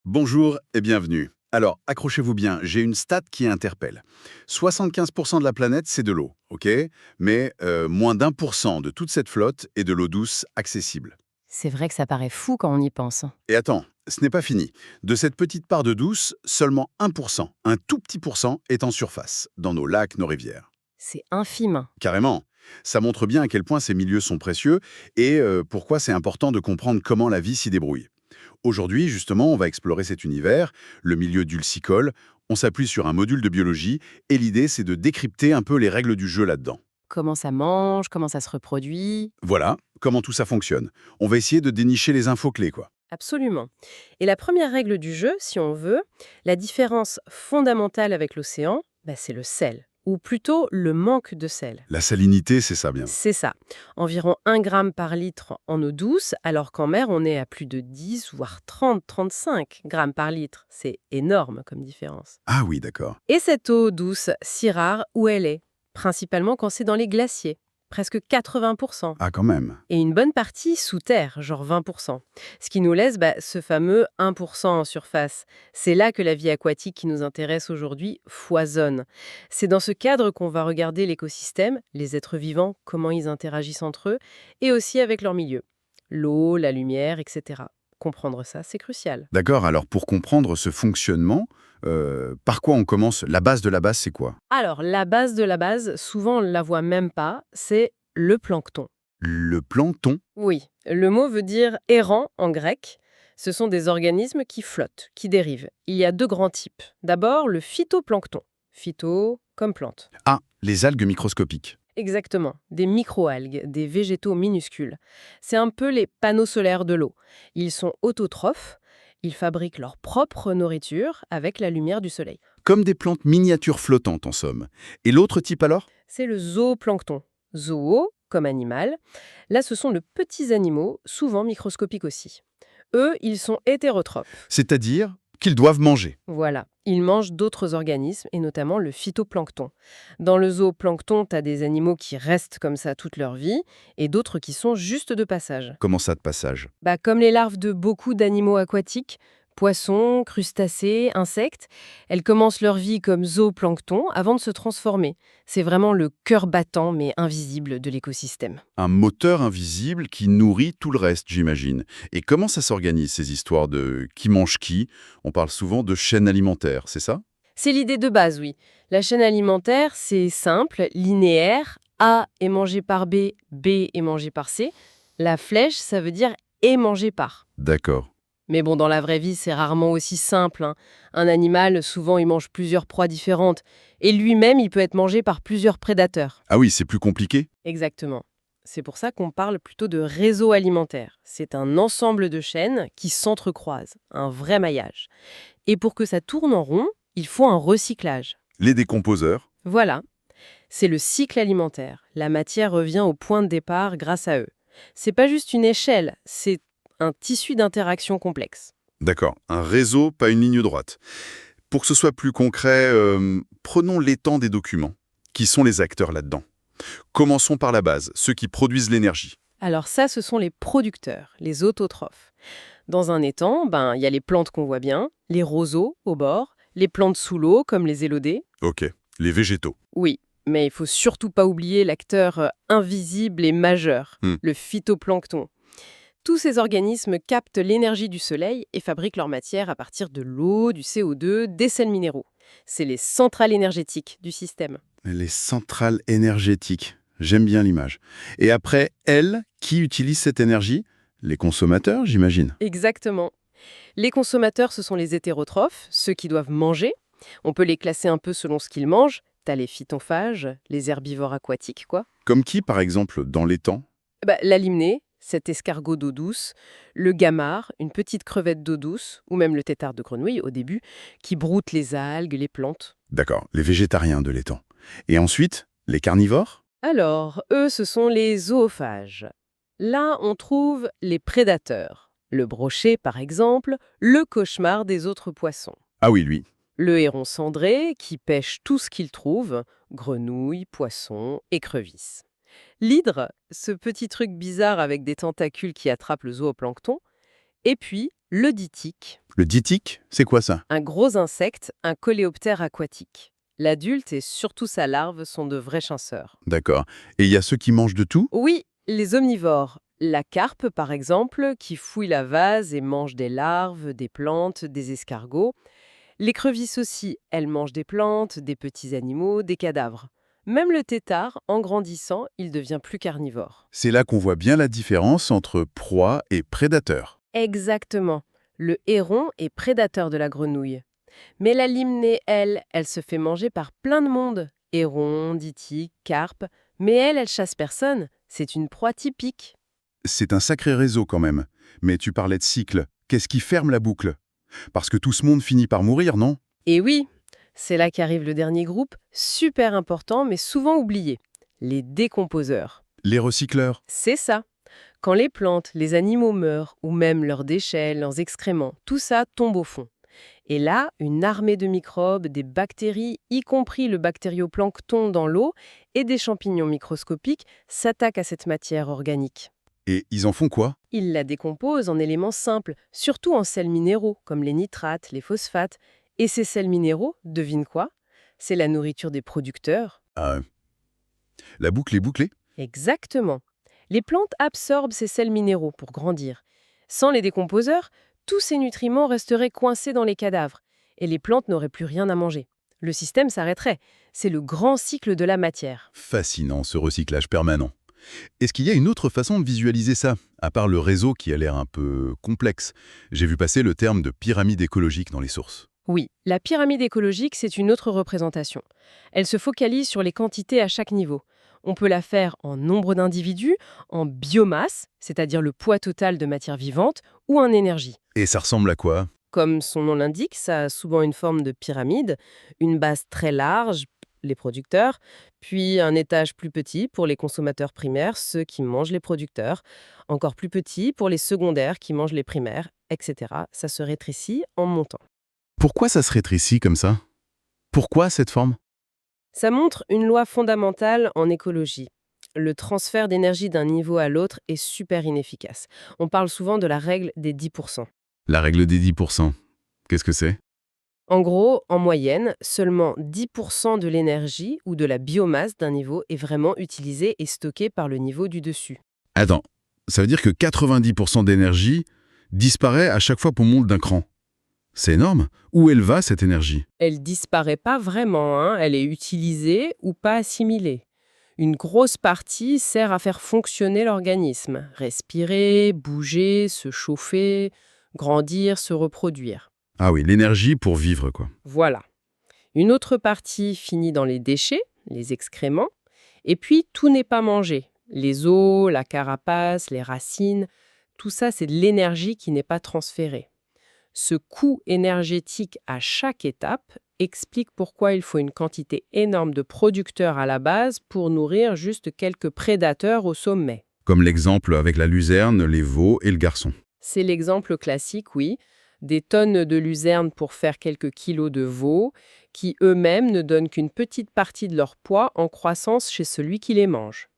Bonjour et bienvenue. Alors, accrochez-vous bien, j'ai une stat qui interpelle. 75% de la planète, c'est de l'eau, ok? Mais moins d'1% de toute cette flotte est de l'eau douce accessible. C'est vrai que ça paraît fou quand on y pense. Et attends, ce n'est pas fini. De cette petite part de douce, seulement 1%, un tout petit pourcent, est en surface, dans nos lacs, nos rivières. C'est infime. Carrément. Ça montre bien à quel point ces milieux sont précieux et pourquoi c'est important de comprendre comment la vie s'y débrouille. Aujourd'hui, justement, on va explorer cet univers, le milieu dulcicole. On s'appuie sur un module de biologie et l'idée, c'est de décrypter un peu les règles du jeu là-dedans. Comment ça mange, comment ça se reproduit. Voilà comment tout ça fonctionne. On va essayer de dénicher les infos clés, quoi. Absolument. Et la première règle du jeu, si on veut, la différence fondamentale avec l'océan, c'est le sel. Ou plutôt le manque de sel. La salinité, c'est ça bien. C'est ça. Environ 1 gramme par litre en eau douce, alors qu'en mer, on est à plus de 10, voire 30, 35 grammes par litre. C'est énorme comme différence. Ah oui, d'accord. Et cette eau douce, si rare, où elle est? Principalement quand c'est dans les glaciers, presque 80%. Ah quand même. Et une bonne partie sous terre, genre 20%. Ce qui nous laisse ce fameux 1% en surface. C'est là que la vie aquatique qui nous intéresse aujourd'hui foisonne. C'est dans ce cadre qu'on va regarder l'écosystème, les êtres vivants, comment ils interagissent entre eux, et aussi avec leur milieu. L'eau, la lumière, etc. Comprendre ça, c'est crucial. D'accord, alors pour comprendre ce fonctionnement, par quoi on commence? La base de la base, c'est quoi? Alors, la base de la base, souvent on ne la voit même pas, c'est le plancton. Le plancton? Oui, le mot veut dire errant en grec. Ce sont des organismes qui flottent, qui dérivent. Il y a deux grands types. D'abord, le phytoplancton. Phyto comme plante. Ah, les algues microscopiques. Exactement, des microalgues, des végétaux minuscules. C'est un peu les panneaux solaires de l'eau. Ils sont autotrophes, ils fabriquent leur propre nourriture avec la lumière du soleil. Comme des plantes miniatures flottantes, en somme. Et l'autre type alors? C'est le zooplancton. Zoo, comme animal. Là, ce sont de petits animaux, souvent microscopiques aussi. Eux, ils sont hétérotrophes. C'est-à-dire qu'ils doivent manger. Voilà, ils mangent d'autres organismes, et notamment le phytoplancton. Dans le zooplancton, tu as des animaux qui restent comme ça toute leur vie, et d'autres qui sont juste de passage. Comment ça de passage? Comme les larves de beaucoup d'animaux aquatiques, poissons, crustacés, insectes, elles commencent leur vie comme zooplancton avant de se transformer. C'est vraiment le cœur battant mais invisible de l'écosystème. Un moteur invisible qui nourrit tout le reste, j'imagine. Et comment ça s'organise, ces histoires de qui mange qui? On parle souvent de chaîne alimentaire, c'est ça? C'est l'idée de base, oui. La chaîne alimentaire, c'est simple, linéaire. A est mangé par B, B est mangé par C. La flèche, ça veut dire est mangé par. D'accord. Mais bon, dans la vraie vie, c'est rarement aussi simple, hein. Un animal, souvent, il mange plusieurs proies différentes. Et lui-même, il peut être mangé par plusieurs prédateurs. Ah oui, c'est plus compliqué? Exactement. C'est pour ça qu'on parle plutôt de réseau alimentaire. C'est un ensemble de chaînes qui s'entrecroisent, un vrai maillage. Et pour que ça tourne en rond, il faut un recyclage. Les décomposeurs? Voilà, c'est le cycle alimentaire. La matière revient au point de départ grâce à eux. C'est pas juste une échelle, c'est un tissu d'interaction complexe. D'accord. Un réseau, pas une ligne droite. Pour que ce soit plus concret, prenons l'étang des documents. Qui sont les acteurs là-dedans? Commençons par la base, ceux qui produisent l'énergie. Alors ça, ce sont les producteurs, les autotrophes. Dans un étang, il y a les plantes qu'on voit bien, les roseaux au bord, les plantes sous l'eau comme les élodées. Ok. Les végétaux. Oui, mais il faut surtout pas oublier l'acteur invisible et majeur, Hmm. le phytoplancton. Tous ces organismes captent l'énergie du soleil et fabriquent leur matière à partir de l'eau, du CO2, des sels minéraux. C'est les centrales énergétiques du système. Les centrales énergétiques. J'aime bien l'image. Et après, elles, qui utilisent cette énergie? Les consommateurs, j'imagine. Exactement. Les consommateurs, ce sont les hétérotrophes, ceux qui doivent manger. On peut les classer un peu selon ce qu'ils mangent. T'as les phytophages, les herbivores aquatiques, quoi. Comme qui, par exemple, dans l'étang? La limnée, cet escargot d'eau douce, le gamard, une petite crevette d'eau douce, ou même le tétard de grenouille au début, qui broute les algues, les plantes. D'accord, les végétariens de l'étang. Et ensuite, les carnivores? Alors, eux, ce sont les zoophages. Là, on trouve les prédateurs. Le brochet, par exemple, le cauchemar des autres poissons. Ah oui, lui. Le héron cendré, qui pêche tout ce qu'il trouve, grenouilles, poissons, écrevisses. L'hydre, ce petit truc bizarre avec des tentacules qui attrape le zooplancton. Et puis, L'euditique, Le ditique, c'est quoi ça? un gros insecte, un coléoptère aquatique. L'adulte et surtout sa larve sont de vrais chasseurs. D'accord. Et il y a ceux qui mangent de tout? Oui, les omnivores. La carpe, par exemple, qui fouille la vase et mange des larves, des plantes, des escargots. L'écrevisse aussi, elle mange des plantes, des petits animaux, des cadavres. Même le tétard, en grandissant, il devient plus carnivore. C'est là qu'on voit bien la différence entre proie et prédateur. Exactement. Le héron est prédateur de la grenouille. Mais la limnée, elle se fait manger par plein de monde. Héron, ditique, carpe. Mais elle chasse personne. C'est une proie typique. C'est un sacré réseau quand même. Mais tu parlais de cycle. Qu'est-ce qui ferme la boucle? Parce que tout ce monde finit par mourir, non? Et oui, c'est là qu'arrive le dernier groupe, super important mais souvent oublié. Les décomposeurs. Les recycleurs. C'est ça. Quand les plantes, les animaux meurent, ou même leurs déchets, leurs excréments, tout ça tombe au fond. Et là, une armée de microbes, des bactéries, y compris le bactérioplancton dans l'eau, et des champignons microscopiques, s'attaquent à cette matière organique. Et ils en font quoi? Ils la décomposent en éléments simples, surtout en sels minéraux, comme les nitrates, les phosphates. Et ces sels minéraux, devine quoi? C'est la nourriture des producteurs. Ah, la boucle est bouclée? Exactement. Les plantes absorbent ces sels minéraux pour grandir. Sans les décomposeurs, tous ces nutriments resteraient coincés dans les cadavres et les plantes n'auraient plus rien à manger. Le système s'arrêterait. C'est le grand cycle de la matière. Fascinant, ce recyclage permanent. Est-ce qu'il y a une autre façon de visualiser ça? À part le réseau qui a l'air un peu complexe. J'ai vu passer le terme de pyramide écologique dans les sources. Oui, la pyramide écologique, c'est une autre représentation. Elle se focalise sur les quantités à chaque niveau. On peut la faire en nombre d'individus, en biomasse, c'est-à-dire le poids total de matière vivante, ou en énergie. Et ça ressemble à quoi? Comme son nom l'indique, ça a souvent une forme de pyramide, une base très large, les producteurs, puis un étage plus petit pour les consommateurs primaires, ceux qui mangent les producteurs, encore plus petit pour les secondaires qui mangent les primaires, etc. Ça se rétrécit en montant. Pourquoi ça se rétrécit comme ça? Pourquoi cette forme? Ça montre une loi fondamentale en écologie. Le transfert d'énergie d'un niveau à l'autre est super inefficace. On parle souvent de la règle des 10%. La règle des 10%. Qu'est-ce que c'est? En gros, en moyenne, seulement 10% de l'énergie ou de la biomasse d'un niveau est vraiment utilisée et stockée par le niveau du dessus. Attends, ça veut dire que 90% d'énergie disparaît à chaque fois qu'on monte d'un cran. C'est énorme. Où elle va, cette énergie? Elle disparaît pas vraiment, hein. Elle est utilisée ou pas assimilée. Une grosse partie sert à faire fonctionner l'organisme, respirer, bouger, se chauffer, grandir, se reproduire. Ah oui, l'énergie pour vivre, quoi. Voilà. Une autre partie finit dans les déchets, les excréments, et puis tout n'est pas mangé. Les os, la carapace, les racines, tout ça c'est de l'énergie qui n'est pas transférée. Ce coût énergétique à chaque étape explique pourquoi il faut une quantité énorme de producteurs à la base pour nourrir juste quelques prédateurs au sommet. Comme l'exemple avec la luzerne, les veaux et le garçon. C'est l'exemple classique, oui. Des tonnes de luzerne pour faire quelques kilos de veaux, qui eux-mêmes ne donnent qu'une petite partie de leur poids en croissance chez celui qui les mange.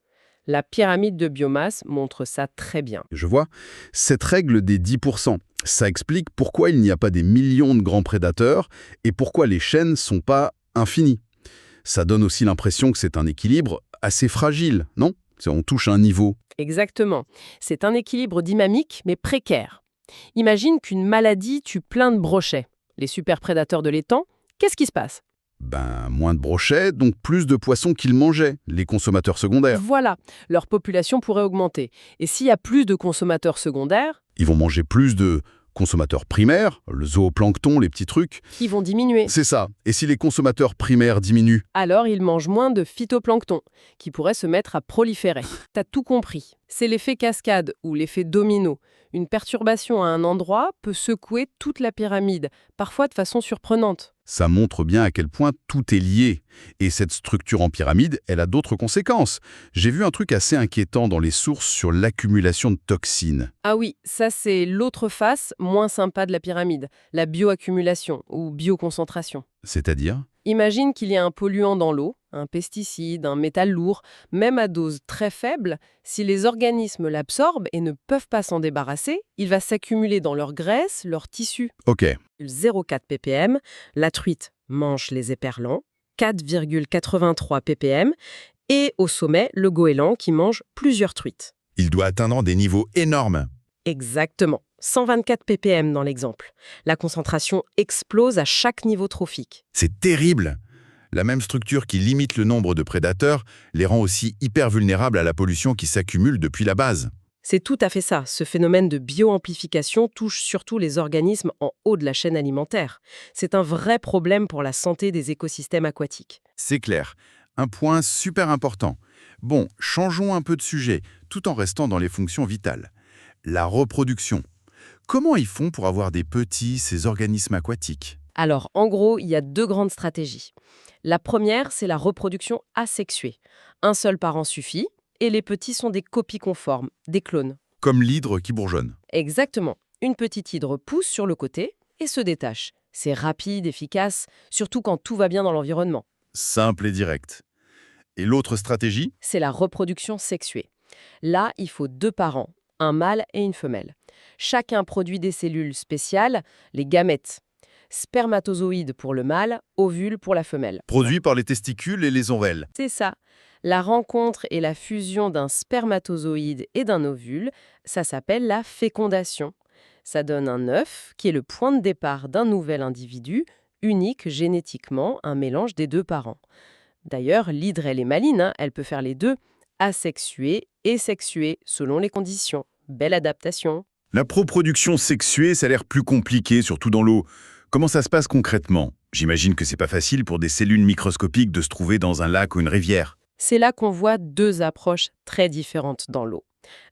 La pyramide de biomasse montre ça très bien. Je vois, cette règle des 10%, ça explique pourquoi il n'y a pas des millions de grands prédateurs et pourquoi les chaînes sont pas infinies. Ça donne aussi l'impression que c'est un équilibre assez fragile, non? On touche à un niveau. Exactement. C'est un équilibre dynamique mais précaire. Imagine qu'une maladie tue plein de brochets. Les super prédateurs de l'étang, qu'est-ce qui se passe? Ben, moins de brochets, donc plus de poissons qu'ils mangeaient, les consommateurs secondaires. Voilà, leur population pourrait augmenter. Et s'il y a plus de consommateurs secondaires, Ils vont manger plus de consommateurs primaires, le zooplancton, les petits trucs. ils vont diminuer. C'est ça. Et si les consommateurs primaires diminuent? Alors ils mangent moins de phytoplancton, qui pourrait se mettre à proliférer. T'as tout compris. C'est l'effet cascade ou l'effet domino. Une perturbation à un endroit peut secouer toute la pyramide, parfois de façon surprenante. Ça montre bien à quel point tout est lié. Et cette structure en pyramide, elle a d'autres conséquences. J'ai vu un truc assez inquiétant dans les sources sur l'accumulation de toxines. Ah oui, ça c'est l'autre face moins sympa de la pyramide, la bioaccumulation ou bioconcentration. C'est-à-dire? Imagine qu'il y a un polluant dans l'eau, un pesticide, un métal lourd, même à dose très faible, si les organismes l'absorbent et ne peuvent pas s'en débarrasser, il va s'accumuler dans leur graisse, leur tissu. Ok. 0,4 ppm, la truite mange les éperlans, 4,83 ppm, et au sommet, le goéland qui mange plusieurs truites. Il doit atteindre des niveaux énormes. Exactement, 124 ppm dans l'exemple. La concentration explose à chaque niveau trophique. C'est terrible. La même structure qui limite le nombre de prédateurs les rend aussi hyper vulnérables à la pollution qui s'accumule depuis la base. C'est tout à fait ça. Ce phénomène de bioamplification touche surtout les organismes en haut de la chaîne alimentaire. C'est un vrai problème pour la santé des écosystèmes aquatiques. C'est clair. Un point super important. Bon, changeons un peu de sujet, tout en restant dans les fonctions vitales. La reproduction. Comment ils font pour avoir des petits, ces organismes aquatiques? Alors, en gros, il y a deux grandes stratégies. La première, c'est la reproduction asexuée. Un seul parent suffit, et les petits sont des copies conformes, des clones. Comme l'hydre qui bourgeonne. Exactement. Une petite hydre pousse sur le côté et se détache. C'est rapide, efficace, surtout quand tout va bien dans l'environnement. Simple et direct. Et l'autre stratégie? C'est la reproduction sexuée. Là, il faut deux parents, un mâle et une femelle. Chacun produit des cellules spéciales, les gamètes. Spermatozoïdes pour le mâle, ovules pour la femelle. Produit par les testicules et les ovaires. C'est ça. La rencontre et la fusion d'un spermatozoïde et d'un ovule, ça s'appelle la fécondation. Ça donne un œuf qui est le point de départ d'un nouvel individu, unique génétiquement, un mélange des deux parents. D'ailleurs, l'hydre, elle est maligne, hein, elle peut faire les deux, asexuée et sexuée, selon les conditions. Belle adaptation. La reproduction sexuée, ça a l'air plus compliqué, surtout dans l'eau. Comment ça se passe concrètement? J'imagine que c'est pas facile pour des cellules microscopiques de se trouver dans un lac ou une rivière. C'est là qu'on voit deux approches très différentes dans l'eau.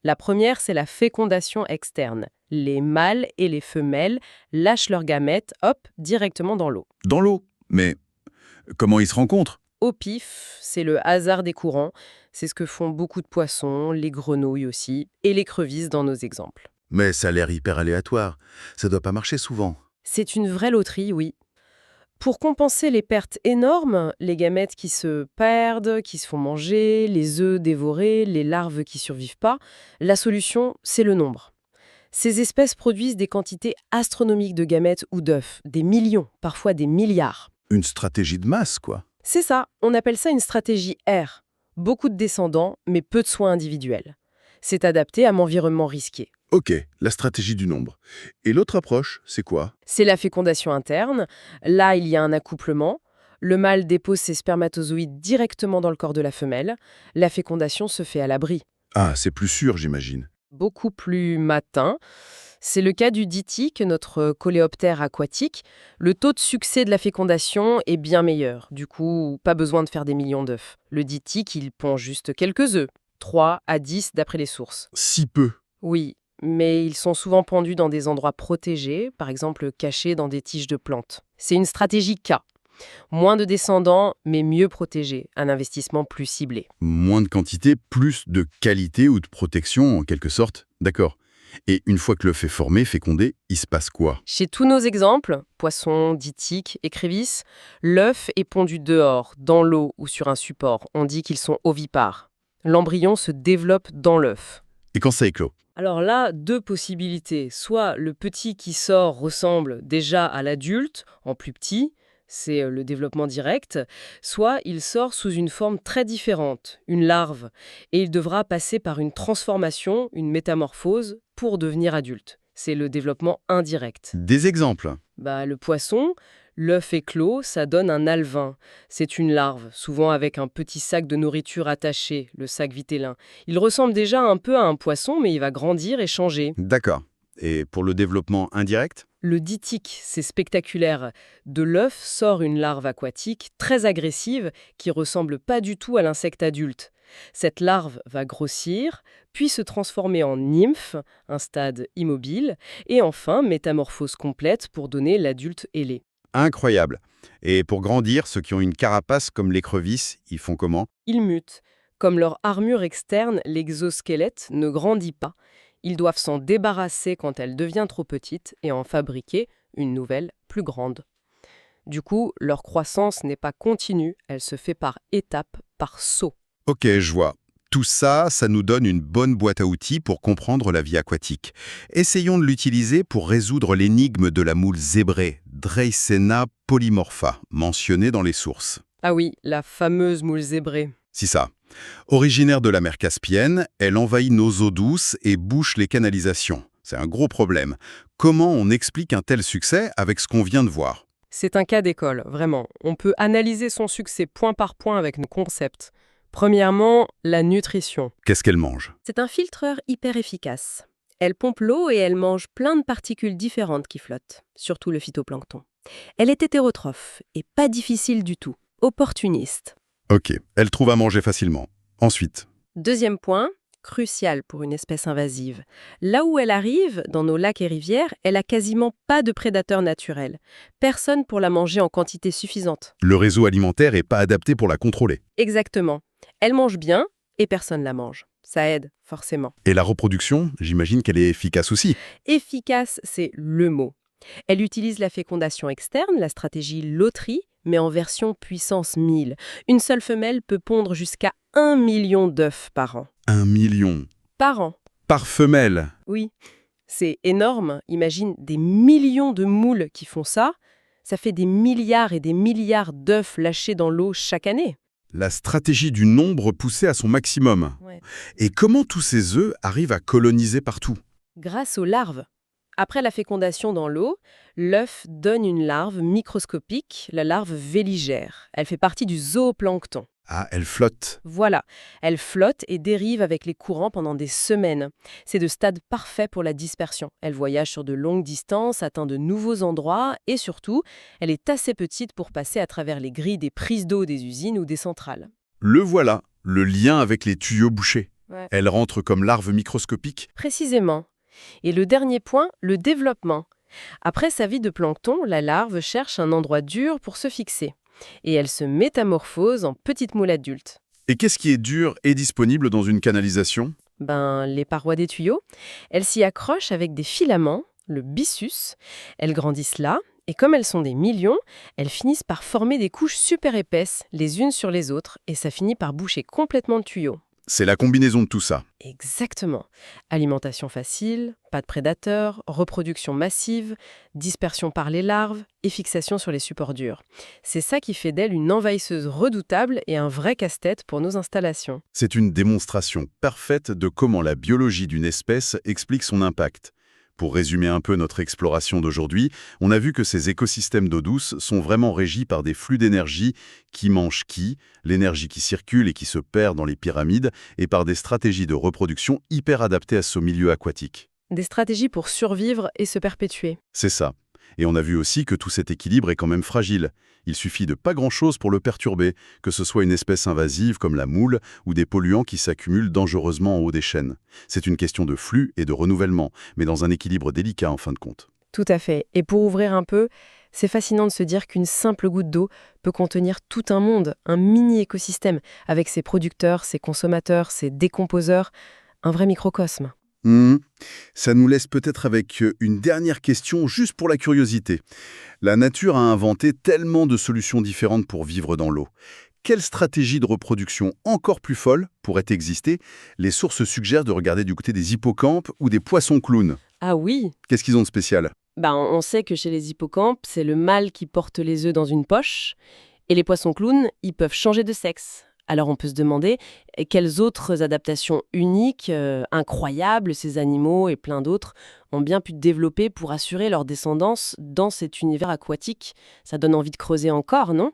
La première, c'est la fécondation externe. Les mâles et les femelles lâchent leurs gamètes, hop, directement dans l'eau. Dans l'eau? Mais comment ils se rencontrent? Au pif, c'est le hasard des courants. C'est ce que font beaucoup de poissons, les grenouilles aussi, et les crevisses dans nos exemples. Mais ça a l'air hyper aléatoire. Ça doit pas marcher souvent. C'est une vraie loterie, oui. Pour compenser les pertes énormes, les gamètes qui se perdent, qui se font manger, les œufs dévorés, les larves qui survivent pas, la solution, c'est le nombre. Ces espèces produisent des quantités astronomiques de gamètes ou d'œufs, des millions, parfois des milliards. Une stratégie de masse, quoi. C'est ça, on appelle ça une stratégie R. Beaucoup de descendants, mais peu de soins individuels. C'est adapté à un environnement risqué. Ok, la stratégie du nombre. Et l'autre approche, c'est quoi? C'est la fécondation interne. Là, il y a un accouplement. Le mâle dépose ses spermatozoïdes directement dans le corps de la femelle. La fécondation se fait à l'abri. Ah, c'est plus sûr, j'imagine. Beaucoup plus matin. C'est le cas du dithyque, notre coléoptère aquatique. Le taux de succès de la fécondation est bien meilleur. Du coup, pas besoin de faire des millions d'œufs. Le dithyque, il pond juste quelques œufs. 3 à 10 d'après les sources. Si peu. Oui, mais ils sont souvent pendus dans des endroits protégés, par exemple cachés dans des tiges de plantes. C'est une stratégie K. Moins de descendants, mais mieux protégés. Un investissement plus ciblé. Moins de quantité, plus de qualité ou de protection, en quelque sorte. D'accord. Et une fois que l'œuf est formé, fécondé, il se passe quoi? Chez tous nos exemples, poissons, dithyques, écrevisses, l'œuf est pondu dehors, dans l'eau ou sur un support. On dit qu'ils sont ovipares. L'embryon se développe dans l'œuf. Et quand ça éclot? Alors là, deux possibilités. Soit le petit qui sort ressemble déjà à l'adulte, en plus petit, c'est le développement direct, soit il sort sous une forme très différente, une larve, et il devra passer par une transformation, une métamorphose, pour devenir adulte. C'est le développement indirect. Des exemples. Le poisson, l'œuf éclos, ça donne un alevin. C'est une larve, souvent avec un petit sac de nourriture attaché, le sac vitellin. Il ressemble déjà un peu à un poisson, mais il va grandir et changer. D'accord. Et pour le développement indirect? Le dithyque, c'est spectaculaire. De l'œuf sort une larve aquatique très agressive qui ressemble pas du tout à l'insecte adulte. Cette larve va grossir, puis se transformer en nymphe, un stade immobile, et enfin métamorphose complète pour donner l'adulte ailé. Incroyable. Et pour grandir, ceux qui ont une carapace comme l'écrevisse, ils font comment? Ils mutent. Comme leur armure externe, l'exosquelette ne grandit pas. Ils doivent s'en débarrasser quand elle devient trop petite et en fabriquer une nouvelle plus grande. Du coup, leur croissance n'est pas continue, elle se fait par étapes, par sauts. Ok, je vois. Tout ça, ça nous donne une bonne boîte à outils pour comprendre la vie aquatique. Essayons de l'utiliser pour résoudre l'énigme de la moule zébrée, Dreissena polymorpha, mentionnée dans les sources. Ah oui, la fameuse moule zébrée. C'est ça. Originaire de la mer Caspienne, elle envahit nos eaux douces et bouche les canalisations. C'est un gros problème. Comment on explique un tel succès avec ce qu'on vient de voir? C'est un cas d'école, vraiment. On peut analyser son succès point par point avec nos concepts. Premièrement, la nutrition. Qu'est-ce qu'elle mange? C'est un filtreur hyper efficace. Elle pompe l'eau et elle mange plein de particules différentes qui flottent, surtout le phytoplancton. Elle est hétérotrophe et pas difficile du tout, opportuniste. Ok, elle trouve à manger facilement. Ensuite, Deuxième point, crucial pour une espèce invasive. Là où elle arrive, dans nos lacs et rivières, elle a quasiment pas de prédateurs naturels. Personne pour la manger en quantité suffisante. le réseau alimentaire n'est pas adapté pour la contrôler. Exactement. Elle mange bien et personne la mange. Ça aide, forcément. Et la reproduction, j'imagine qu'elle est efficace aussi. Efficace, c'est le mot. Elle utilise la fécondation externe, la stratégie loterie, mais en version puissance 1000. Une seule femelle peut pondre jusqu'à 1 million d'œufs par an. 1 million. Par an, Par femelle. oui. C'est énorme. Imagine des millions de moules qui font ça. Ça fait des milliards et des milliards d'œufs lâchés dans l'eau chaque année. La stratégie du nombre poussée à son maximum. Ouais. Et comment tous ces œufs arrivent à coloniser partout? Grâce aux larves. Après la fécondation dans l'eau, l'œuf donne une larve microscopique, la larve véligère. Elle fait partie du zooplancton. Ah, elle flotte. Voilà, elle flotte et dérive avec les courants pendant des semaines. C'est le stade parfait pour la dispersion. Elle voyage sur de longues distances, atteint de nouveaux endroits et surtout, elle est assez petite pour passer à travers les grilles des prises d'eau des usines ou des centrales. Le voilà, le lien avec les tuyaux bouchés. Ouais. Elle rentre comme larve microscopique. Précisément. Et le dernier point, le développement. Après sa vie de plancton, la larve cherche un endroit dur pour se fixer. Et elle se métamorphose en petite moule adulte. Et qu'est-ce qui est dur et disponible dans une canalisation? Les parois des tuyaux, elles s'y accrochent avec des filaments, le byssus. Elles grandissent là, et comme elles sont des millions, elles finissent par former des couches super épaisses, les unes sur les autres, et ça finit par boucher complètement le tuyau. C'est la combinaison de tout ça. Exactement. Alimentation facile, pas de prédateurs, reproduction massive, dispersion par les larves et fixation sur les supports durs. C'est ça qui fait d'elle une envahisseuse redoutable et un vrai casse-tête pour nos installations. C'est une démonstration parfaite de comment la biologie d'une espèce explique son impact. Pour résumer un peu notre exploration d'aujourd'hui, on a vu que ces écosystèmes d'eau douce sont vraiment régis par des flux d'énergie qui mangent qui, l'énergie qui circule et qui se perd dans les pyramides, et par des stratégies de reproduction hyper adaptées à ce milieu aquatique. Des stratégies pour survivre et se perpétuer. C'est ça. Et on a vu aussi que tout cet équilibre est quand même fragile. Il suffit de pas grand-chose pour le perturber, que ce soit une espèce invasive comme la moule ou des polluants qui s'accumulent dangereusement en haut des chaînes. C'est une question de flux et de renouvellement, mais dans un équilibre délicat en fin de compte. Tout à fait. Et pour ouvrir un peu, c'est fascinant de se dire qu'une simple goutte d'eau peut contenir tout un monde, un mini-écosystème, avec ses producteurs, ses consommateurs, ses décomposeurs, un vrai microcosme. Ça nous laisse peut-être avec une dernière question, juste pour la curiosité. La nature a inventé tellement de solutions différentes pour vivre dans l'eau. Quelle stratégie de reproduction encore plus folle pourrait exister? Les sources suggèrent de regarder du côté des hippocampes ou des poissons clowns. Ah oui, Qu'est-ce qu'ils ont de spécial? on sait que chez les hippocampes, c'est le mâle qui porte les œufs dans une poche, et les poissons clowns, ils peuvent changer de sexe. Alors on peut se demander quelles autres adaptations uniques, incroyables, ces animaux et plein d'autres ont bien pu développer pour assurer leur descendance dans cet univers aquatique. Ça donne envie de creuser encore, non?